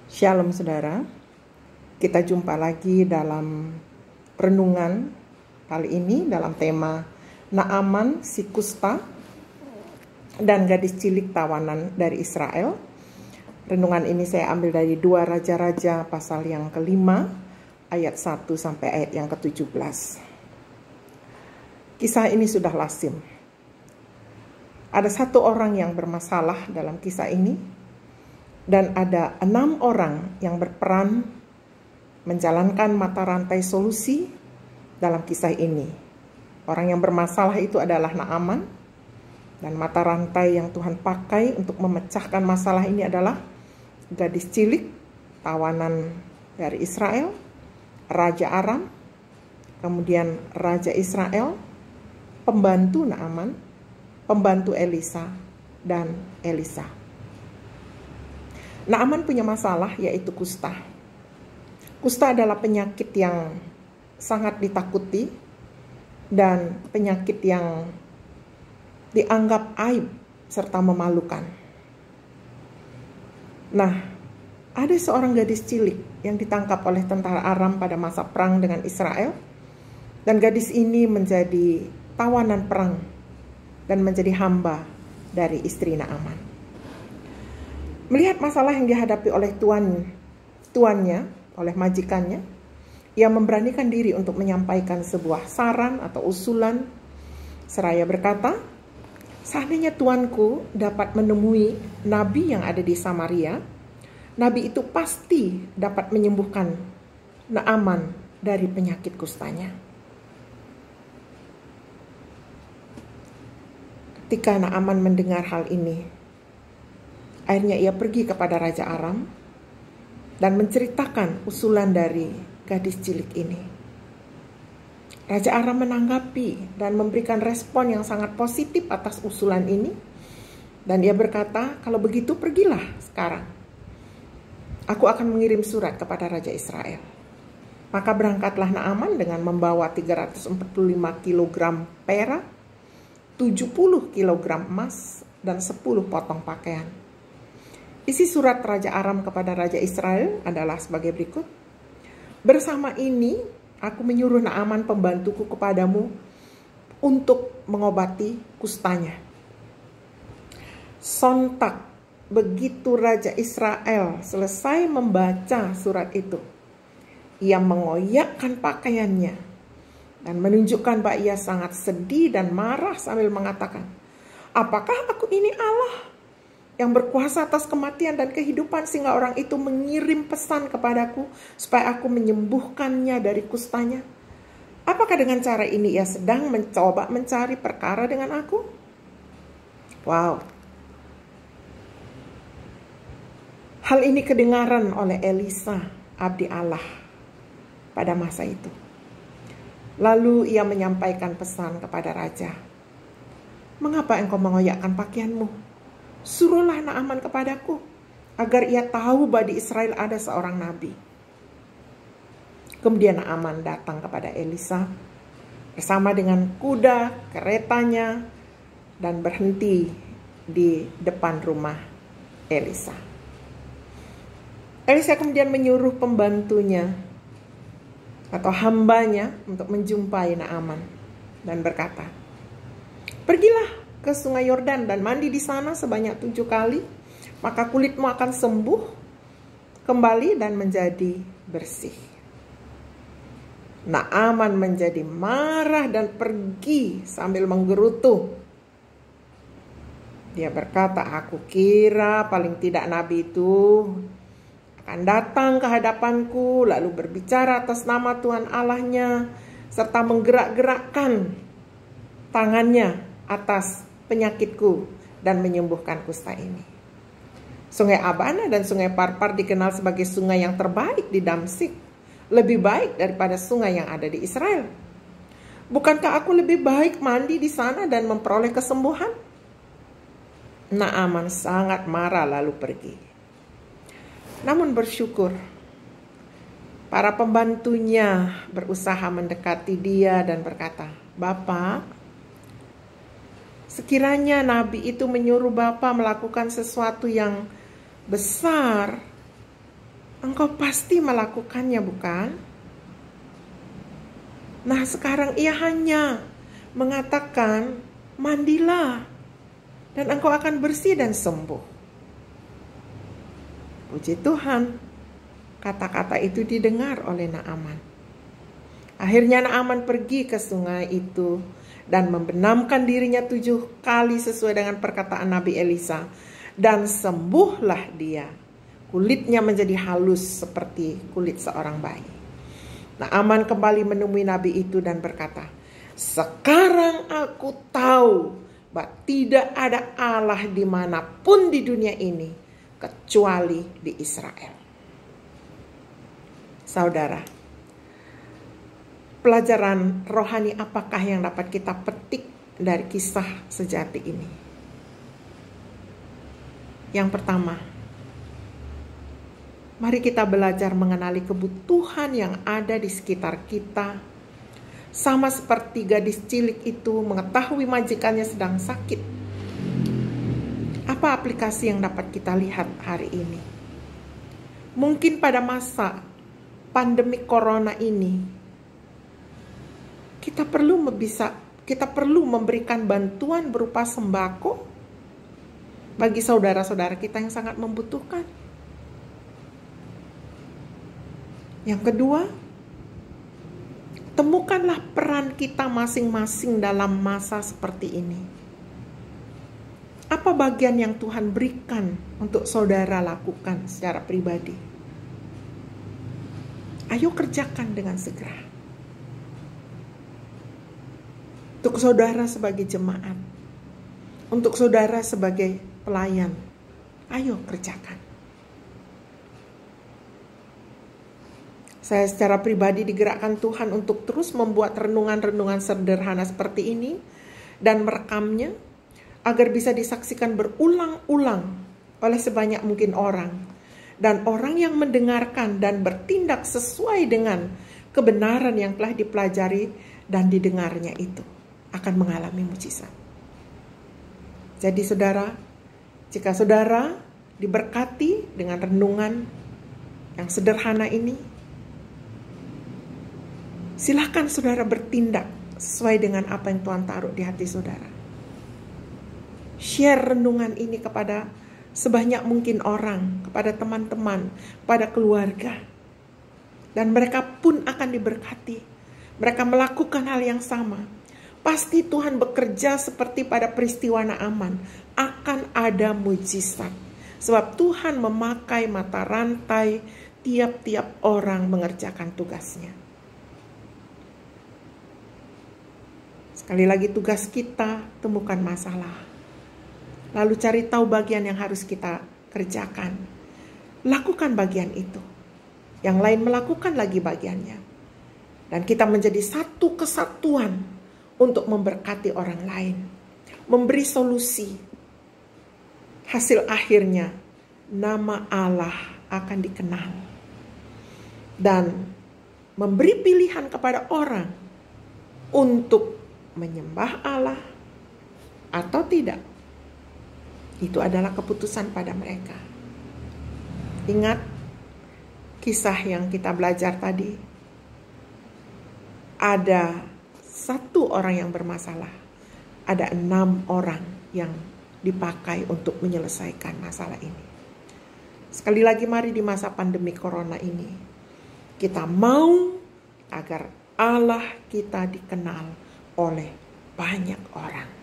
Shalom saudara, kita jumpa lagi dalam renungan kali ini dalam tema Naaman si kusta dan gadis cilik tawanan dari Israel. Renungan ini saya ambil dari 2 Raja-Raja pasal yang kelima ayat 1 sampai ayat yang ke-17. Kisah ini sudah lazim. Ada satu orang yang bermasalah dalam kisah ini. Dan ada 6 orang yang berperan menjalankan mata rantai solusi dalam kisah ini. Orang yang bermasalah itu adalah Naaman. Dan mata rantai yang Tuhan pakai untuk memecahkan masalah ini adalah gadis cilik, tawanan dari Israel, Raja Aram, kemudian Raja Israel, pembantu Naaman, pembantu Elisa, dan Elisa. Naaman punya masalah yaitu kusta. Kusta adalah penyakit yang sangat ditakuti dan penyakit yang dianggap aib serta memalukan. Nah, ada seorang gadis cilik yang ditangkap oleh tentara Aram pada masa perang dengan Israel. Dan gadis ini menjadi tawanan perang dan menjadi hamba dari istri Naaman. Melihat masalah yang dihadapi oleh tuannya, oleh majikannya, ia memberanikan diri untuk menyampaikan sebuah saran atau usulan. Seraya berkata, seandainya tuanku dapat menemui nabi yang ada di Samaria, nabi itu pasti dapat menyembuhkan Naaman dari penyakit kustanya. Ketika Naaman mendengar hal ini, akhirnya ia pergi kepada Raja Aram dan menceritakan usulan dari gadis cilik ini. Raja Aram menanggapi dan memberikan respon yang sangat positif atas usulan ini. Dan ia berkata, kalau begitu pergilah sekarang. Aku akan mengirim surat kepada Raja Israel. Maka berangkatlah Naaman dengan membawa 345 kg perak, 70 kg emas, dan 10 potong pakaian. Isi surat Raja Aram kepada Raja Israel adalah sebagai berikut. Bersama ini, aku menyuruh Naaman pembantuku kepadamu untuk mengobati kustanya. Sontak begitu Raja Israel selesai membaca surat itu, ia mengoyakkan pakaiannya dan menunjukkan bahwa ia sangat sedih dan marah sambil mengatakan, apakah aku ini Allah yang berkuasa atas kematian dan kehidupan sehingga orang itu mengirim pesan kepadaku supaya aku menyembuhkannya dari kustanya? Apakah dengan cara ini ia sedang mencoba mencari perkara dengan aku? Wow. Hal ini kedengaran oleh Elisa, abdi Allah, pada masa itu. Lalu ia menyampaikan pesan kepada raja. Mengapa engkau mengoyakkan pakaianmu? Suruhlah Naaman kepadaku, agar ia tahu bahwa di Israel ada seorang nabi. Kemudian Naaman datang kepada Elisa bersama dengan kuda, keretanya, dan berhenti di depan rumah Elisa. Elisa kemudian menyuruh pembantunya atau hambanya untuk menjumpai Naaman dan berkata, pergilah ke sungai Yordan dan mandi di sana sebanyak 7 kali, maka kulitmu akan sembuh kembali dan menjadi bersih. Naaman menjadi marah dan pergi sambil menggerutu. Dia berkata, aku kira paling tidak nabi itu akan datang ke hadapanku lalu berbicara atas nama Tuhan Allahnya serta menggerak-gerakkan tangannya atas penyakitku dan menyembuhkan kusta ini. Sungai Abana dan sungai Parpar dikenal sebagai sungai yang terbaik di Damsyik, lebih baik daripada sungai yang ada di Israel. Bukankah aku lebih baik mandi di sana dan memperoleh kesembuhan? Naaman sangat marah lalu pergi. Namun bersyukur, para pembantunya berusaha mendekati dia dan berkata, Bapak, sekiranya nabi itu menyuruh Bapak melakukan sesuatu yang besar, Engkau pasti melakukannya, bukan? Nah, sekarang ia hanya mengatakan, mandilah, dan engkau akan bersih dan sembuh. Puji Tuhan, kata-kata itu didengar oleh Naaman. Akhirnya Naaman pergi ke sungai itu dan membenamkan dirinya 7 kali sesuai dengan perkataan Nabi Elisa. Dan sembuhlah dia. Kulitnya menjadi halus seperti kulit seorang bayi. Naaman kembali menemui Nabi itu dan berkata, sekarang aku tahu bahwa tidak ada Allah dimanapun di dunia ini kecuali di Israel. Saudara, pelajaran rohani apakah yang dapat kita petik dari kisah sejati ini? Yang pertama, mari kita belajar mengenali kebutuhan yang ada di sekitar kita. Sama seperti gadis cilik itu mengetahui majikannya sedang sakit. Apa aplikasi yang dapat kita lihat hari ini? Mungkin pada masa pandemi corona ini, kita perlu memberikan bantuan berupa sembako bagi saudara-saudara kita yang sangat membutuhkan. Yang kedua, temukanlah peran kita masing-masing dalam masa seperti ini. Apa bagian yang Tuhan berikan untuk saudara lakukan secara pribadi? Ayo kerjakan dengan segera. Untuk saudara sebagai jemaat, untuk saudara sebagai pelayan, ayo kerjakan. Saya secara pribadi digerakkan Tuhan untuk terus membuat renungan-renungan sederhana seperti ini dan merekamnya agar bisa disaksikan berulang-ulang oleh sebanyak mungkin orang. Dan orang yang mendengarkan dan bertindak sesuai dengan kebenaran yang telah dipelajari dan didengarnya itu akan mengalami mujizat. Jadi saudara, jika saudara diberkati dengan renungan yang sederhana ini, silakan saudara bertindak sesuai dengan apa yang Tuhan taruh di hati saudara. Share renungan ini kepada sebanyak mungkin orang, kepada teman-teman, pada keluarga. Dan mereka pun akan diberkati. Mereka melakukan hal yang sama. Pasti Tuhan bekerja seperti pada peristiwa Naaman. Akan ada mujizat. Sebab Tuhan memakai mata rantai tiap-tiap orang mengerjakan tugasnya. Sekali lagi tugas kita, temukan masalah. Lalu cari tahu bagian yang harus kita kerjakan. Lakukan bagian itu. Yang lain melakukan lagi bagiannya. Dan kita menjadi satu kesatuan untuk memberkati orang lain. Memberi solusi. Hasil akhirnya, nama Allah akan dikenal. Dan memberi pilihan kepada orang untuk menyembah Allah atau tidak. Itu adalah keputusan pada mereka. Ingat kisah yang kita belajar tadi. Ada 1 orang yang bermasalah. Ada 6 orang yang dipakai untuk menyelesaikan masalah ini. Sekali lagi mari di masa pandemi corona ini, kita mau agar Allah kita dikenal oleh banyak orang.